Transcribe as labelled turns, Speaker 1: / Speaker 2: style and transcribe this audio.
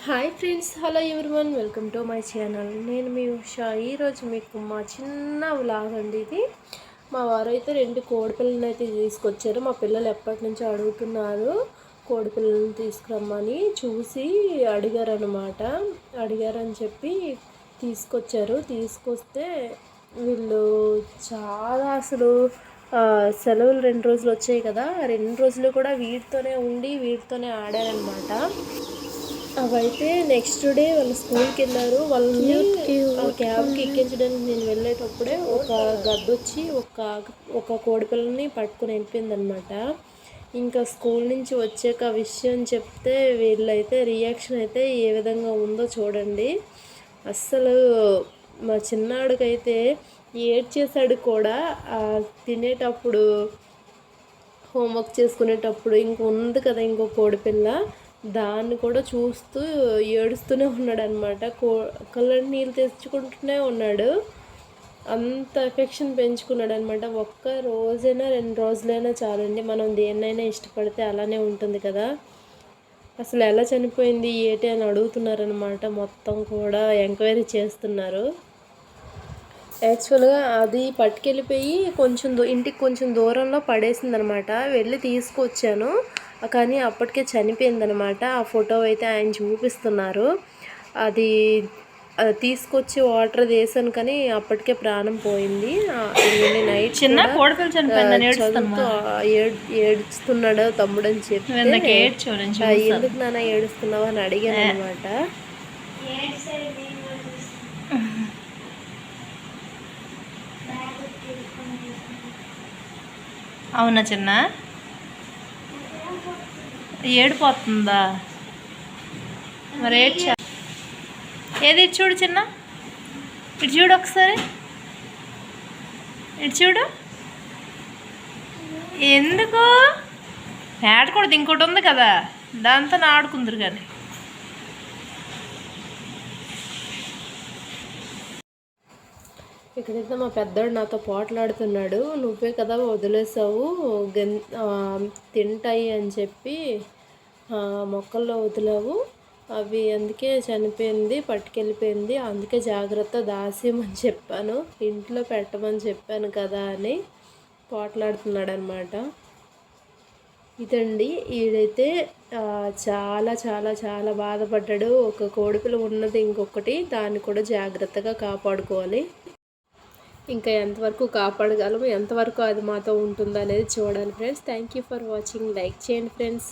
Speaker 1: Hi friends, hello everyone, welcome to my channel. నేను మీ ఉషా. ఈరోజు మీకు మా చిన్న వ్లాగ్ అండి ఇది. మా వారైతే 2 కోడిపిల్లలను అయితే తీసుకొచ్చారు. మా పిల్లలు ఎప్పటి నుంచో అడుగుతున్నారు కోడిపిల్లలను తీసుకురమ్మని. చూసి అడిగారని చెప్పి తీసుకొచ్చారు. తీసుకొస్తే వీళ్ళు చాలా సెలవులు 2 రోజులు వచ్చాయి కదా, 2 రోజులు కూడా వీటితోనే ఉండి వీటితోనే ఆడారనమాట. అవైతే నెక్స్ట్ డే వాళ్ళు స్కూల్కి వెళ్ళారు. వాళ్ళని క్యాబ్కి ఎక్కించడానికి నేను వెళ్ళేటప్పుడే ఒక గద్దొచ్చి ఒక కోడిపిల్లని పట్టుకుని వెళ్ళిపోయిందనమాట. ఇంకా స్కూల్ నుంచి వచ్చాక విషయం చెప్తే వీళ్ళైతే రియాక్షన్ అయితే ఏ విధంగా ఉందో చూడండి. అస్సలు మా చిన్నాడికైతే ఏడ్చేసాడు కూడా. తినేటప్పుడు, హోంవర్క్ చేసుకునేటప్పుడు ఉంది కదా ఇంకో కోడిపిల్ల, దాన్ని కూడా చూస్తూ ఏడుస్తూనే ఉన్నాడు అనమాట. కళ్ళని నీళ్ళు తెచ్చుకుంటూనే ఉన్నాడు. అంత ఎఫెక్షన్ పెంచుకున్నాడు అనమాట. ఒక్క రోజైనా 2 రోజులైనా చాలండి. మనం దేన్నైనా ఇష్టపడితే అలానే ఉంటుంది కదా. అసలు ఎలా చనిపోయింది ఏంటి అని అడుగుతున్నారనమాట. మొత్తం కూడా ఎంక్వైరీ చేస్తున్నారు. యాక్చువల్గా అది పట్టుకెళ్ళిపోయి ఇంటికి కొంచెం దూరంలో పడేసిందనమాట. వెళ్ళి తీసుకొచ్చాను, కానీ అప్పటికే చనిపోయిందనమాట. ఆ ఫోటో అయితే ఆయన చూపిస్తున్నారు. అది తీసుకొచ్చి వాటర్ వేసాను కానీ అప్పటికే ప్రాణం పోయింది. నైట్ చదువుతూ ఏడుస్తున్నాడు తమ్ముడు అని చెప్పి, ఎందుకు నాన్న ఏడుస్తున్నావు అని అడిగాను అనమాట.
Speaker 2: అవునా చిన్న, ఏడిపోతుందా? మరి ఏది ఇటు చూడు చిన్న, ఇటు చూడు ఒకసారి, ఇటు చూడు. ఎందుకు ఏడకూడదు? ఇంకోటి ఉంది కదా, దాంతో ఆడుకుందరు కానీ.
Speaker 1: ఇక్కడైతే మా పెద్దోడు నాతో పోట్లాడుతున్నాడు. నువ్వే కదా వదిలేసావు తింటాయి అని చెప్పి, మొక్కల్లో వదిలావు, అవి అందుకే చనిపోయింది, పట్టుకెళ్ళిపోయింది, అందుకే జాగ్రత్త దాసేయమని చెప్పాను, ఇంట్లో పెట్టమని చెప్పాను కదా అని పోట్లాడుతున్నాడు అనమాట. ఇదండి, ఈడైతే చాలా చాలా చాలా బాధపడ్డాడు. ఒక కోడిపిల్ల ఉన్నది ఇంకొకటి, దాన్ని కూడా జాగ్రత్తగా కాపాడుకోవాలి. ఇంకా ఎంతవరకు కాపాడగలము, ఎంతవరకు అది మాతో ఉంటుంది అనేది చూడాలి friends. Thank you for watching. Like చేయండి ఫ్రెండ్స్.